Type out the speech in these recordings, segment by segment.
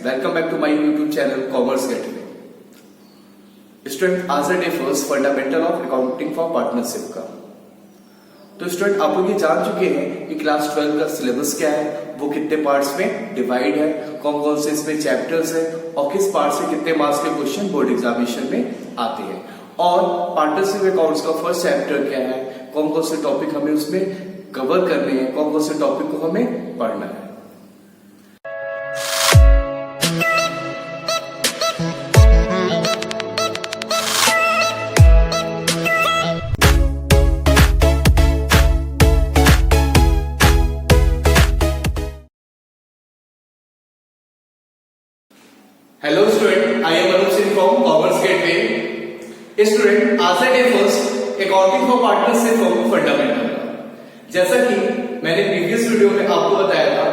welcome back to my YouTube channel Commerce Gateway. Student आज day first fundamental of accounting for partnership का। तो student आप लोग ये जान चुके हैं कि क्लास 12 का सिलेबस क्या है, वो कितने पार्ट्स में डिवाइड है, कौन कौन से इसमें चैप्टर्स है और किस पार्ट से कितने मार्क्स के क्वेश्चन बोर्ड एग्जामिनेशन में आते हैं, और पार्टनरशिप अकाउंट्स का फर्स्ट चैप्टर क्या है, कौन कौन से टॉपिक हमें उसमें कवर करने हैं, कौन कौन से टॉपिक को हमें पढ़ना है। Hello student, I am Anup Singh from Commerce Gateway. Student आज day first accounting for partnership from fundamental. जैसा कि मैंने प्रीवियस वीडियो में आपको बताया था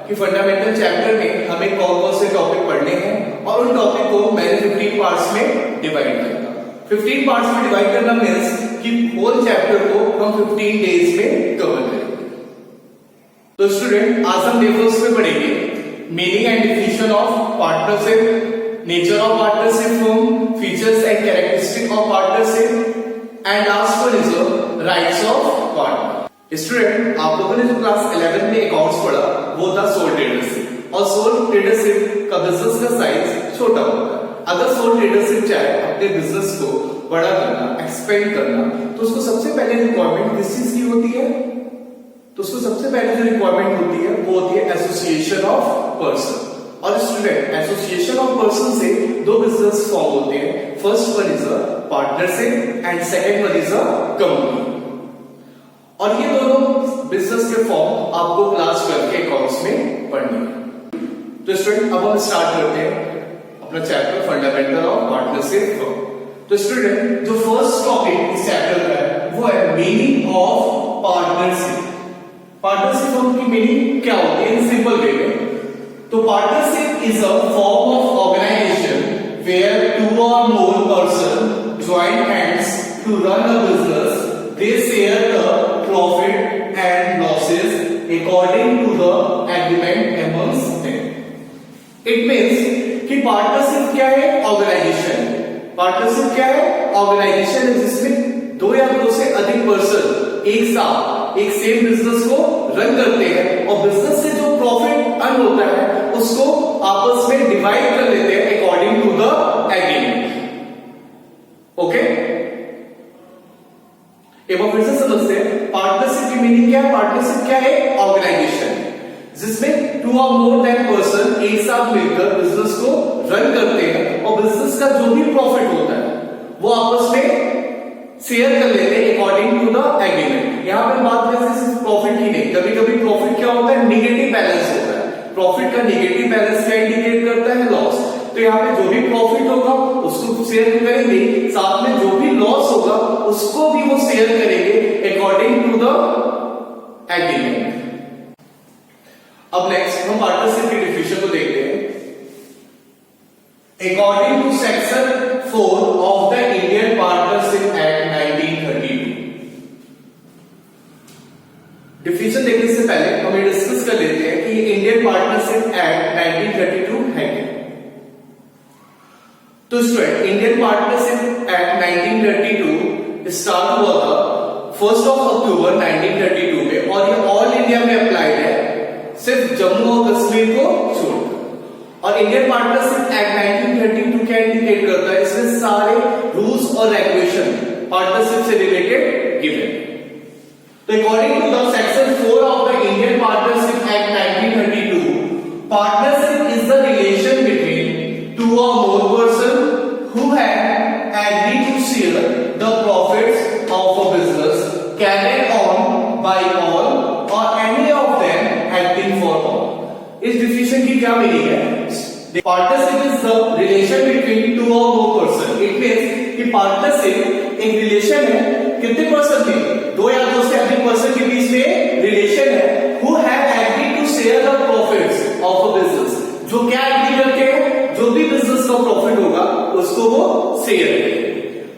कि फंडामेंटल चैप्टर में हमें कौन कौन से टॉपिक पढ़ने हैं और उन टॉपिक को मैंने 15 पार्ट्स में डिवाइड किया। 15 पार्ट्स में डिवाइड करना मीन्स कि होल चैप्टर को हम 15 डेज में कवर करेंगे। तो स्टूडेंट आज हम डे फर्स्ट में पढ़ेंगे meaning and definition of partnership, nature of partnership firm, features and characteristics of partnership, and last one is the rights of partner. Student आप लोगों ने जो क्लास 11 में अकाउंट्स पढ़ा वो था सोल ट्रेडरशिप, और सोल ट्रेडरशिप का बिजनेस का साइज छोटा होता है। अगर सोल ट्रेडरशिप चाहे अपने बिजनेस को बड़ा करना, एक्सपेंड करना, तो उसको सबसे पहले रिक्वायरमेंट किस चीज की होती है? तो उसको सबसे पहले जो रिक्वायरमेंट होती है वो होती है एसोसिएशन ऑफ पर्सन। और स्टूडेंट एसोसिएशन ऑफ पर्सन से दो बिजनेस फॉर्म होते हैं। First one is a partnership and second one is a company. और ये दोनों बिजनेस के फॉर्म आपको क्लास 12 के अकाउंट्स में पढ़नी है। तो स्टूडेंट अब हम स्टार्ट करते हैं अपना चैप्टर फंडामेंटल ऑफ पार्टनरशिप। तो स्टूडेंट जो फर्स्ट टॉपिक इस चैप्टर का है वो है meaning of partnership. Partnership form की मीनिंग क्या होती है इन सिंपल वे में? तो partnership is a form of organization where two और more person join hands to run a business. They share the profit and losses according to the agreement amongst them. It means कि partnership क्या है? Organisation. Partnership क्या है? Organisation है जिसमें दो या दो से अधिक पर्सन एक साथ एक सेम बिजनेस को रन करते हैं, और बिजनेस से जो प्रॉफिट अर्न होता है उसको आपस में डिवाइड कर लेते हैं according to the agreement. Okay, एक बार फिर से समझते हैं पार्टनरशिप की मीनिंग क्या है। पार्टनरशिप क्या है? ऑर्गेनाइजेशन जिसमें टू और मोर देन पर्सन एक साथ मिलकर बिजनेस को रन करते हैं, और बिजनेस का जो भी प्रॉफिट होता है वो आपस में शेयर कर लेते हैं अकॉर्डिंग टू द एग्रीमेंट। यहां पे बात करें सिर्फ प्रॉफिट की नहीं, कभी कभी प्रॉफिट क्या होता है? निगेटिव बैलेंस होता है। प्रॉफिट का निगेटिव बैलेंस क्या इंडिकेट करता है? लॉस। तो यहाँ पे जो भी प्रॉफिट होगा उसको शेयर करेंगे, साथ में जो भी लॉस होगा उसको भी वो शेयर करेंगे अकॉर्डिंग टू द एग्रीमेंट। अब नेक्स्ट हम पार्टनरशिप की डिफिनेशन को देखते हैं। According to section 4 of the Indian partnership act 1932। Definition देखने से पहले हम ये डिस्कस कर लेते हैं कि इंडियन पार्टनरशिप एक्ट 1932 है क्या। तो student Indian partnership act 1932 start हुआ था 1 अक्टूबर 1932 में, और ये ऑल इंडिया में अप्लाइड है, सिर्फ जम्मू और कश्मीर को छोड़कर। और इंडियन पार्टनरशिप एक्ट 1932 क्या इंडिकेट करता है? इसमें सारे रूल्स और रेगुलेशन पार्टनरशिप से रिलेटेड गिवन। तो according to the section 4 of the Indian partnership act 1932, partnership is the relation between two और more person who have agreed to share the profits of a business carried on by all or any of them acting for all। इस definition की क्या meaning है? Partnership is the relation between two और more person. It means कि partnership एक relation है कितने person के? दो या दो से अधिक पर्सन के बीच में रिलेशन है। who have agreed to share the profits of a business, जो क्या एग्री करते हैं? जो भी बिजनेस का प्रॉफिट होगा उसको वो शेयर करेंगे।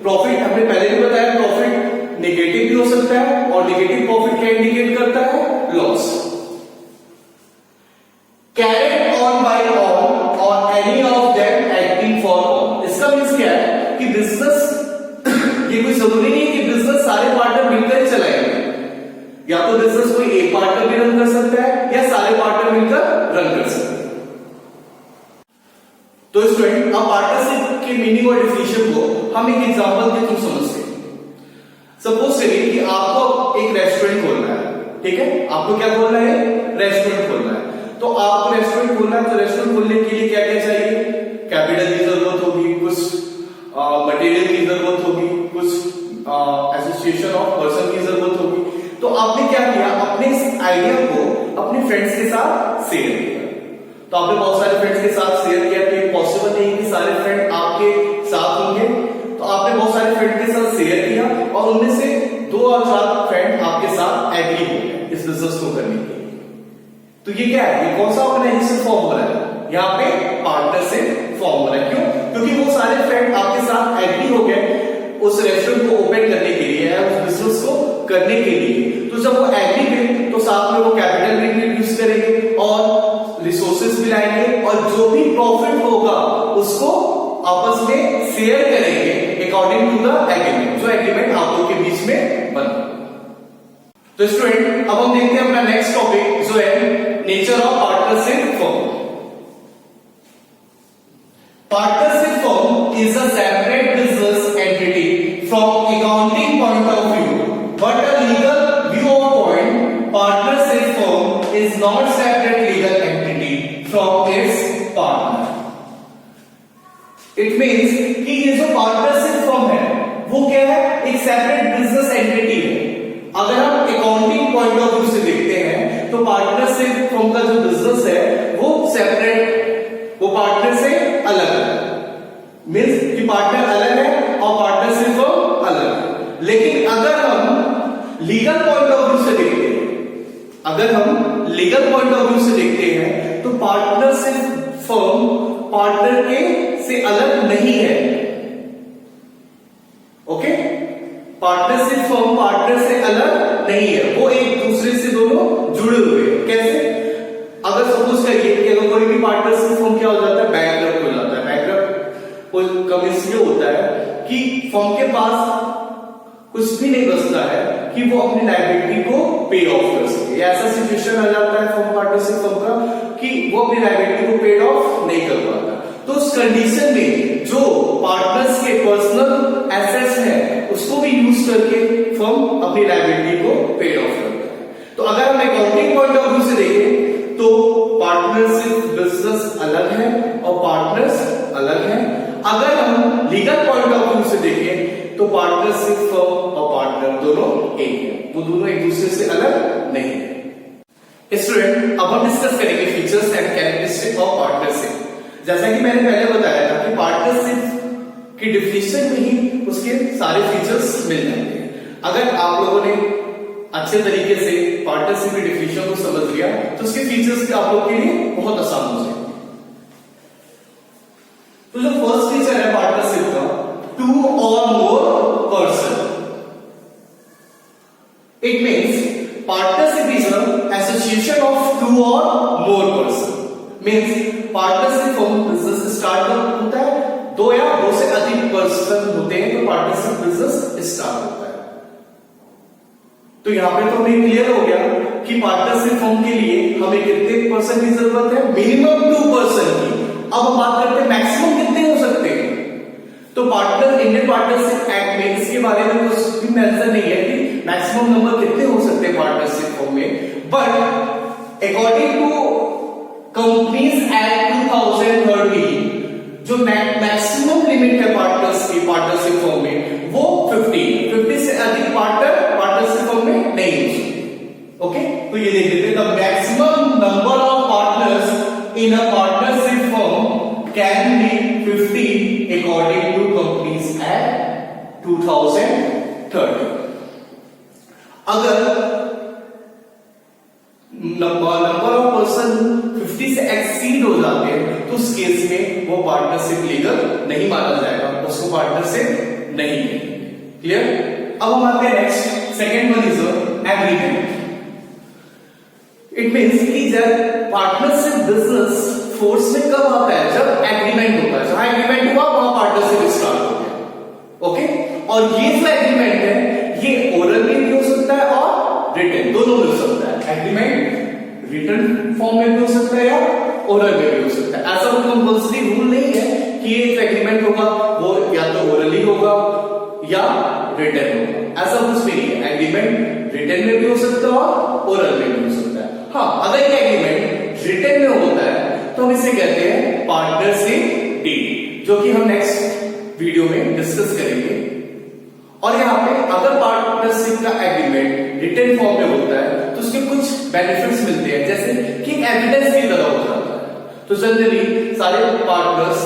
प्रॉफिट हमने पहले भी बताया, प्रॉफिट नेगेटिव भी हो सकता है, और नेगेटिव प्रॉफिट क्या इंडिकेट करता है? Loss. Carried on by all और इसका मीन्स क्या है कि बिजनेस ये कोई जरूरी नहीं है कि बिजनेस सारे पार्टनर मिलकर ही चलाएंगे, या तो बिजनेस कोई एक पार्टनर भी रन कर सकता है या सारे पार्टनर मिलकर रन कर सकते हैं। तो स्टूडेंट अब पार्टनरशिप के मीनिंग और डिफिनेशन को हम एक एग्जांपल के थ्रू समझते हैं। सपोज करिए कि आपको एक रेस्टोरेंट खोलना है, ठीक है, आपको क्या खोलना है, रेस्टोरेंट खोलना है। तो आपको रेस्टोरेंट खोलना है, तो रेस्टोरेंट खोलने के लिए क्या क्या चाहिए, कैपिटल की जरूरत होगी, कुछ मटेरियल की जरूरत होगी, कुछ एसोसिएशन ऑफ पर्सन की जरूरत होगी। तो आपने क्या किया, अपने इस आइडिया को अपने फ्रेंड्स के साथ शेयर किया। तो आपने बहुत सारे फ्रेंड्स के साथ शेयर किया, तो पॉसिबल नहीं कि सारे फ्रेंड आपके साथ होंगे, तो आपने बहुत सारे फ्रेंड के साथ शेयर किया और उनमें से 2 और 4 फ्रेंड आपके साथ एग्री हो गए इस बिजनेस को करने के लिए। तो ये क्या है, ये कौन सा ऑर्गेनाइजेशन फॉर्म हो रहा है, यहाँ पे पार्टनरशिप फॉर्म हो रहा है। क्यों, क्योंकि वो सारे फ्रेंड आपके साथ एग्री हो गए उस रेस्टोरेंट को ओपन करने के लिए या उस बिजनेस को करने के लिए। तो जब वो एग्री हुए तो साथ में वो कैपिटल भी यूज करेंगे और रिसोर्सेज भी लाएंगे और जो भी प्रॉफिट होगा उसको आपस में शेयर करेंगे अकॉर्डिंग टू द एग्रीमेंट, जो एग्रीमेंट आप लोग के बीच में बना। तो स्टूडेंट अब हम देखते हैं अपना नेक्स्ट टॉपिक जो है nature of partnership firm. Partnership firm is a separate business entity from accounting point of view, but a legal view of point partnership firm is not separate legal entity from its partner. It means कि ये जो partnership firm है वो क्या है, एक separate business entity है। अगर हम अकाउंटिंग पॉइंट ऑफ व्यू से देखते हैं तो पार्टनरशिप फर्म का जो बिजनेस है वो सेपरेट, वो पार्टनर से अलग है, मींस कि पार्टनर अलग है और पार्टनरशिप फर्म अलग है। लेकिन अगर हम लीगल पॉइंट ऑफ व्यू से देखते हैं, अगर हम लीगल पॉइंट ऑफ व्यू से देखते हैं तो पार्टनरशिप फर्म पार्टनर के से अलग नहीं है। ओके, पार्टनरशिप फर्म पार्टनर से अलग नहीं है, वो एक दूसरे से दोनों जुड़े हुए हैं। कैसे, अगर सपोज करिए कि अगर कोई भी पार्टनरशिप फर्म क्या हो जाता है, बैंकरप्ट हो जाता है। बैंकरप्ट कब इसलिए होता है कि फर्म के पास कुछ भी नहीं बचता है कि वो अपनी लायबिलिटी को पे ऑफ कर सके। ऐसा सिचुएशन आ जाता है फर्म पार्टनरशिप फर्म का कि वो अपनी लायबिलिटी को पेड ऑफ नहीं कर पाता। तो उस कंडीशन में जो पार्टनर्स के पर्सनल एसेट्स हैं उसको भी यूज करके फर्म अपनी लायबिलिटी को पेड ऑफ करता है। तो अगर हम अकाउंटिंग पॉइंट ऑफ व्यू से देखें तो पार्टनरशिप बिजनेस अलग है और पार्टनर्स अलग हैं। अगर हम लीगल पॉइंट ऑफ व्यू से देखें तो पार्टनरशिप फर्म और पार्टनर दोनों एक है, वो दोनों एक दूसरे से अलग नहीं है। स्टूडेंट अब हम डिस्कस करेंगे features and characteristic of partnership. जैसा कि मैंने पहले बताया था कि पार्टनरशिप की डिफिनेशन में ही उसके सारे फीचर्स मिल जाते हैं। अगर आप लोगों ने अच्छे तरीके से पार्टनरशिप की डिफिनेशन को समझ लिया तो उसके फीचर्स आप लोग के लिए बहुत आसान हो जाएंगे। तो जो फर्स्ट फीचर है पार्टनरशिप का, 2 or more person, it means partnership is an association of 2 or more person, means partnership firm business startup होता है, 2 या 2 से अधिक पर्सन होते हैं तो पार्टनरशिप बिजनेस स्टार्ट होता है। तो यहां पे तो हमें क्लियर हो गया कि पार्टनरशिप फर्म के लिए हमें कितने पर्सन की जरूरत है, मिनिमम 2 पर्सन की। अब हम बात करते हैं मैक्सिमम कितने हो सकते हैं। तो पार्टनर इंडियन पार्टनरशिप एक्ट में इसके बारे में कुछ भी मेंशन नहीं है कि मैक्सिमम नंबर कितने हो सकते हैं पार्टनरशिप फर्म में, but according to companies act 2013 जो मैक्सिमम लिमिट है पार्टनर्स की पार्टनरशिप फर्म में वो 50 से अधिक पार्टनरशिप फर्म में नहीं हो सकते। ओके, तो ये देख लेते हैं, the maximum number of partners in a partnership firm can be 50 according to Companies Act 2013। अगर नंबर ऑफ पर्सन 50 से एक्सीड हो जाते हैं तो उस केस में वो पार्टनरशिप लीगल नहीं माना जाएगा, उसको पार्टनरशिप नहीं है। क्लियर। अब हम आते हैं next, second one is agreement. It means कि जब पार्टनरशिप बिजनेस फोर्स में कब आता है, जब एग्रीमेंट होता है। जहां एग्रीमेंट हुआ वहां पार्टनरशिप और ये जो एग्रीमेंट है ये ओरली भी हो सकता है और रिटन, दोनों में हो सकता है। एग्रीमेंट रिटन फॉर्म में भी हो सकता है या ओरल में भी हो सकता है। ऐसा कोई कंपल्सरी रूल नहीं है कि ये जो एग्रीमेंट होगा वो या तो ओरली होगा या रिटन होगा, ऐसा कुछ नहीं है। एग्रीमेंट रिटन में भी हो सकता है और ओरल में भी हो सकता है। हाँ, अगर ये एग्रीमेंट रिटन में होता है तो हम इसे कहते हैं पार्टनरशिप डीड, जो कि हम नेक्स्ट वीडियो में डिस्कस करेंगे। और यहाँ पे अगर पार्टनरशिप का एग्रीमेंट रिटन फॉर्म में होता है तो उसके कुछ बेनिफिट्स मिलते हैं, जैसे कि एविडेंस की तरह हो जाता है। तो जनरली सारे पार्टनर्स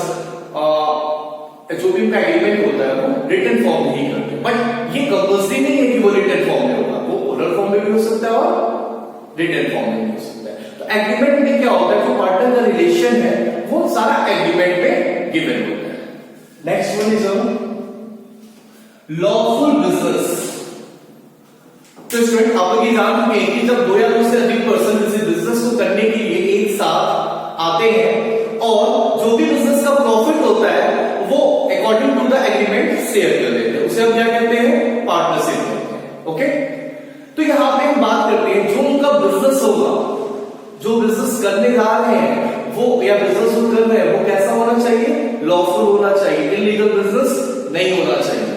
जो भी उनका एग्रीमेंट होता है वो रिटन फॉर्म में ही करते हैं, बट ये कंपल्सरी नहीं है कि वो रिटन फॉर्म में होगा, वो ओरल फॉर्म में भी हो सकता है और रिटन फॉर्म में भी हो सकता है। तो एग्रीमेंट में क्या होता है, जो पार्टनर का रिलेशन है वो सारा एग्रीमेंट में गिवन होता है। Next one is lawful business. तो स्टूडेंट आप लोग ये जान चुके हैं कि जब दो या दो से अधिक पर्सन किसी बिजनेस को करने के लिए एक साथ आते हैं और जो भी बिजनेस का प्रॉफिट होता है वो according to the agreement share कर लेते हैं, उसे हम क्या कहते हैं, पार्टनरशिप कहते हैं। ओके, तो यहां पे हम बात करते हैं जो उनका बिजनेस होगा, जो बिजनेस करने जा रहे हैं वो या बिजनेस जो कर रहे हैं वो कैसा होना चाहिए, लॉफुल होना चाहिए, इलीगल बिजनेस नहीं होना चाहिए।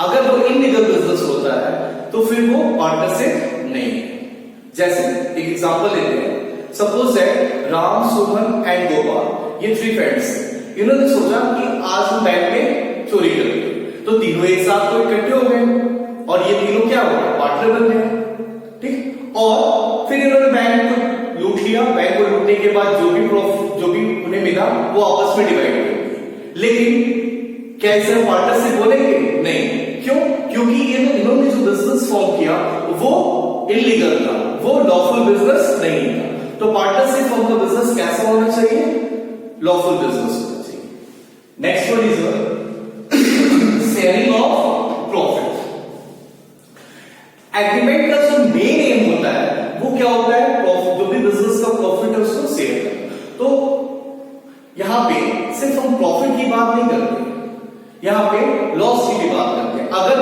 अगर वो इलीगल बिजनेस होता है तो फिर वो पार्टनरशिप नहीं है। जैसे एक एग्जांपल लेते हैं, suppose that Ram, Sohan and Gopal ये थ्री फ्रेंड्स हैं। इन्होंने सोचा कि आज हम बैंक में चोरी करेंगे, तो तीनों एक साथ तो इकट्ठे हो गए और ये तीनों क्या हो गए, पार्टनर बन गए। ठीक, और फिर इन्होंने बैंक को लूट लिया। बैंक को लूटने के बाद जो भी प्रॉफिट जो भी उन्हें मिला वो आपस में डिवाइड हो गया। लेकिन क्या इसे पार्टनरशिप बोलेंगे? नहीं। क्यों? क्योंकि इन्होंने जो बिजनेस फॉर्म किया वो इलीगल था, वो लॉफुल बिजनेस नहीं था। तो पार्टनरशिप फॉर्म का बिजनेस कैसा होना चाहिए, लॉफुल बिजनेस होना चाहिए। Next one is sharing of profit. Agreement का जो मेन एम होता है वो क्या होता है, प्रॉफिट, जो भी बिजनेस का प्रॉफिट है उसको शेयर करना। तो यहां पे सिर्फ हम प्रॉफिट की बात नहीं करते, यहां पे लॉस की भी बात करते हैं। अगर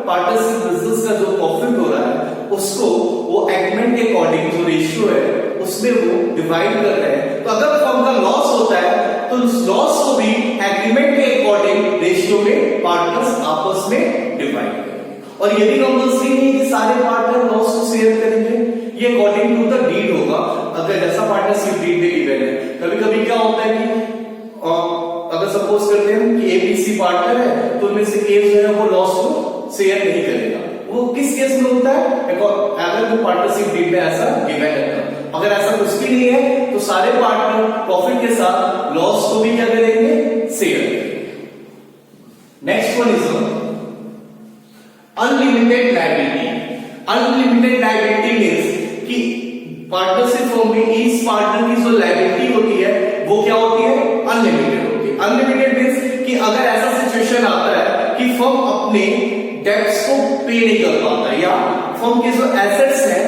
पार्टनरशिप बिजनेस का जो प्रॉफिट हो रहा है उसको वो एग्रीमेंट के अकॉर्डिंग जो रेशियो है उसमें वो डिवाइड कर रहे हैं, तो अगर फर्म का लॉस होता है तो उस लॉस को भी एग्रीमेंट के अकॉर्डिंग रेशियो में पार्टनर्स आपस में डिवाइड करेंगे। और ये भी कंपल्सरी नहीं कि सारे पार्टनर लॉस को शेयर करेंगे, ये अकॉर्डिंग टू द डीड होगा। अगर जैसा पार्टनरशिप डीड में गिवन है, कभी कभी क्या होता है कि अगर सपोज करते हैं कि एबीसी पार्टनर है तो उनमें से ए जो है वो लॉस को शेयर नहीं करेगा। वो किस केस में होता है, अगर वो पार्टनरशिप डीड में ऐसा गिवन है। अगर ऐसा कुछ भी नहीं है तो सारे पार्टनर प्रॉफिट के साथ लॉस को भी क्या करेंगे, शेयर करेंगे। Next one is unlimited liability. Unlimited liability means कि पार्टनरशिप फॉर्म में ईच पार्टनर की जो लायबिलिटी होती है वो क्या होती है, अनलिमिटेड होती है। अनलिमिटेड मींस कि अगर ऐसा सिचुएशन आता है कि फर्म अपने डेब्ट्स को पे नहीं कर पाता या फर्म के जो एसेट्स हैं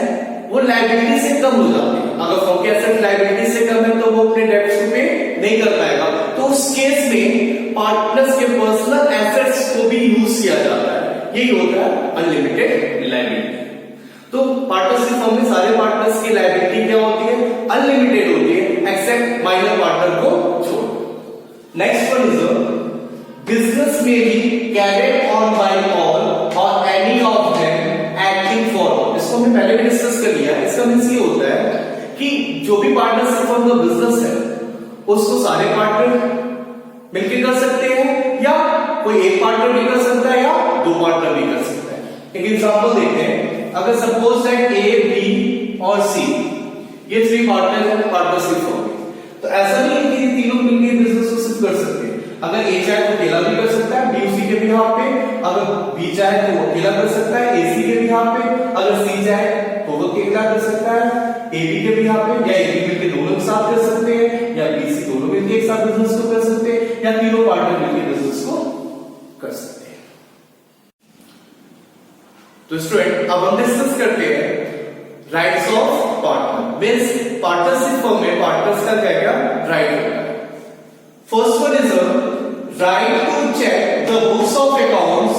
वो लायबिलिटी से कम हो जाते हैं, अगर फर्म के एसेट लायबिलिटी से कम है तो वो अपने डेब्ट्स को पे नहीं कर पाएगा, तो उस केस में पार्टनर्स के पर्सनल एसेट्स को भी यूज किया जाता है। यही होता है अनलिमिटेड लायबिलिटी। तो पार्टनरशिप फर्म में सारे पार्टनर्स की लायबिलिटी क्या होती है, अनलिमिटेड होती है, एक्सेप्ट माइनर पार्टनर को छोड़। नेक्स्ट वन इज बिजनेस में भी कैरिड ऑन बाय ऑल और any of them acting for. इसको हमने पहले भी डिस्कस कर लिया। इसका मींस ये होता है कि जो भी पार्टनरशिप फर्म का बिजनेस है उसको सारे पार्टनर मिलकर कर सकते हैं या कोई एक पार्टनर भी कर सकता है या दो पार्टनर भी कर सकता है। एक एग्जांपल देखते हैं, अगर सपोज दैट ए, बी और सी ये थ्री पार्टनर हैं पार्टनरशिप फर्म में, तो ऐसा नहीं है कि ये तीनों मिलकर बिजनेस को सिर्फ कर सकते हैं। अगर ए चाहे तो अकेला भी कर सकता है बी उसी के बिहाफ पे, अगर बी चाहे तो वो अकेला कर सकता है ए सी के बिहाफ पे, अगर सी चाहे तो वो अकेला कर सकता है ए बी के बिहाफ पे, या ए बी मिलकर दोनों एक साथ कर सकते हैं या बी सी दोनों मिलकर एक साथ बिजनेस को कर सकते हैं या तीनों पार्टनर मिलकर बिजनेस को कर सकते हैं। तो स्टूडेंट अब हम डिस्कस करते हैं rights of partner. Means partnership firm में पार्टनर्स का क्या क्या राइट होता है। First one is right to check the books of accounts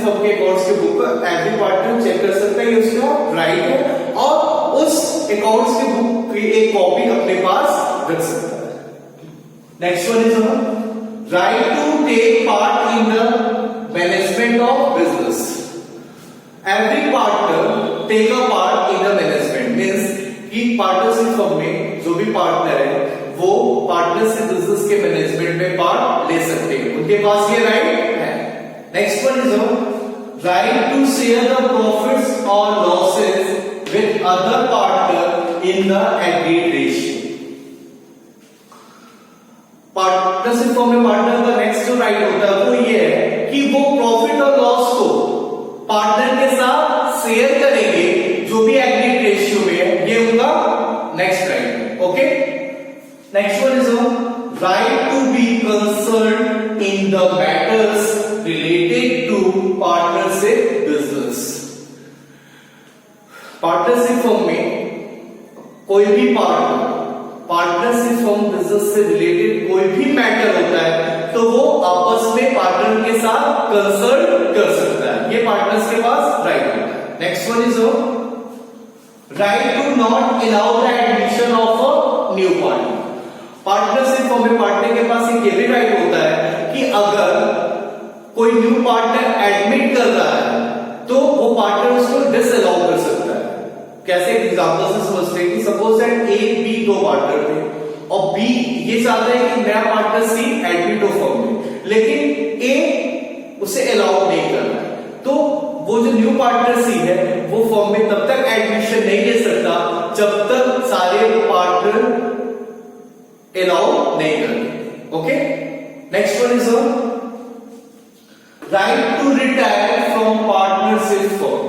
firm के अकाउंट्स की बुक एवरी पार्टनर चेक कर सकता है, ये उसका राइट है, और उस अकाउंट्स की बुक की एक कॉपी अपने पास रख सकता है। Next one is right to take part in the management of business. Every partner take a part in the management means कि पार्टनरशिप फर्म में जो भी पार्टनर है वो पार्टनरशिप बिजनेस के मैनेजमेंट में पार्ट ले सकते हैं, उनके पास ये राइट है। Next one is right to share the profits और losses with other partner in the agreed ratio. Partnership firm में पार्टनर का नेक्स्ट जो राइट होता है वो ये है कि वो प्रॉफिट और लॉस को पार्टनर के साथ शेयर करेंगे जो भी एग्रीड रेशियो में है, ये उनका नेक्स्ट राइट है। Okay, next one is right to be concern in the matters related to partnership business. Partnership firm में कोई भी पार्टनरशिप फर्म बिजनेस से रिलेटेड कोई भी मैटर होता है तो वो आपस में पार्टनर के साथ कंसल्ट कर सकता है, ये पार्टनर्स के पास राइट होता है। Next one is right to not allow the admission of a new partner. Partnership firm में पार्टनर के पास एक ये भी राइट होता है कि अगर कोई न्यू पार्टनर एडमिट कर रहा है तो वो पार्टनर उसको डिसअलाउ कर सकता है। कैसे एग्जांपल से समझते हैं कि सपोज दैट ए बी दो पार्टनर थे और बी ये चाहता है कि नया पार्टनर सी एडमिट हो फर्म में, लेकिन ए उसे अलाउ नहीं कर रहा है, तो वो जो न्यू पार्टनर सी है वो फर्म में तब तक एडमिशन नहीं ले सकता जब तक सारे पार्टनर अलाउ नहीं करते। Okay, next one is right to retire from partnership firm.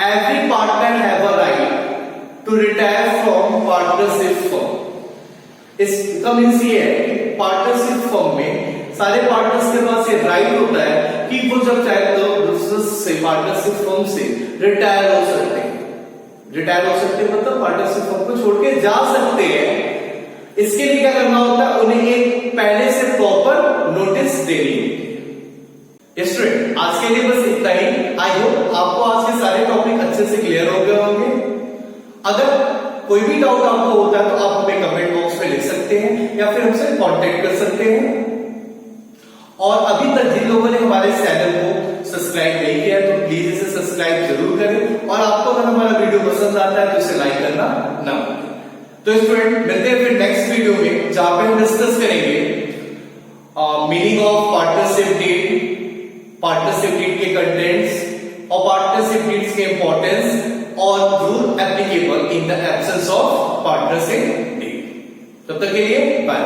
Every partner have a right to retire from partnership firm. इसका मीन्स ये है कि पार्टनरशिप फर्म में सारे पार्टनर्स के पास ये राइट होता है कि वो जब चाहे तो बिजनेस से पार्टनरशिप फर्म से रिटायर हो सकते हैं। रिटायर हो सकते हैं मतलब पार्टनरशिप फर्म को छोड़ के जा सकते हैं। इसके लिए क्या करना होता है, उन्हें एक पहले से प्रॉपर नोटिस देनी होती है। स्टूडेंट आज के लिए बस इतना ही। आई होप आपको आज के सारे टॉपिक अच्छे से क्लियर हो गए होंगे। अगर कोई भी डाउट आपको होता है तो आप हमें कमेंट बॉक्स में लिख सकते हैं या फिर हमसे कांटेक्ट कर सकते हैं। और अभी तक जिन लोगों ने हमारे चैनल को सब्सक्राइब नहीं किया तो प्लीज इसे सब्सक्राइब जरूर करें, और आपको अगर हमारा वीडियो पसंद आता है तो इसे लाइक करना ना भूलें। तो स्टूडेंट मिलते हैं फिर नेक्स्ट वीडियो में जहां पे हम डिस्कस करेंगे meaning of partnership deed, partnership deed के कंटेंट्स और पार्टनरशिप डीड्स के इंपॉर्टेंस और rule applicable in the absence of partnership deed. तब तक के लिए बाय।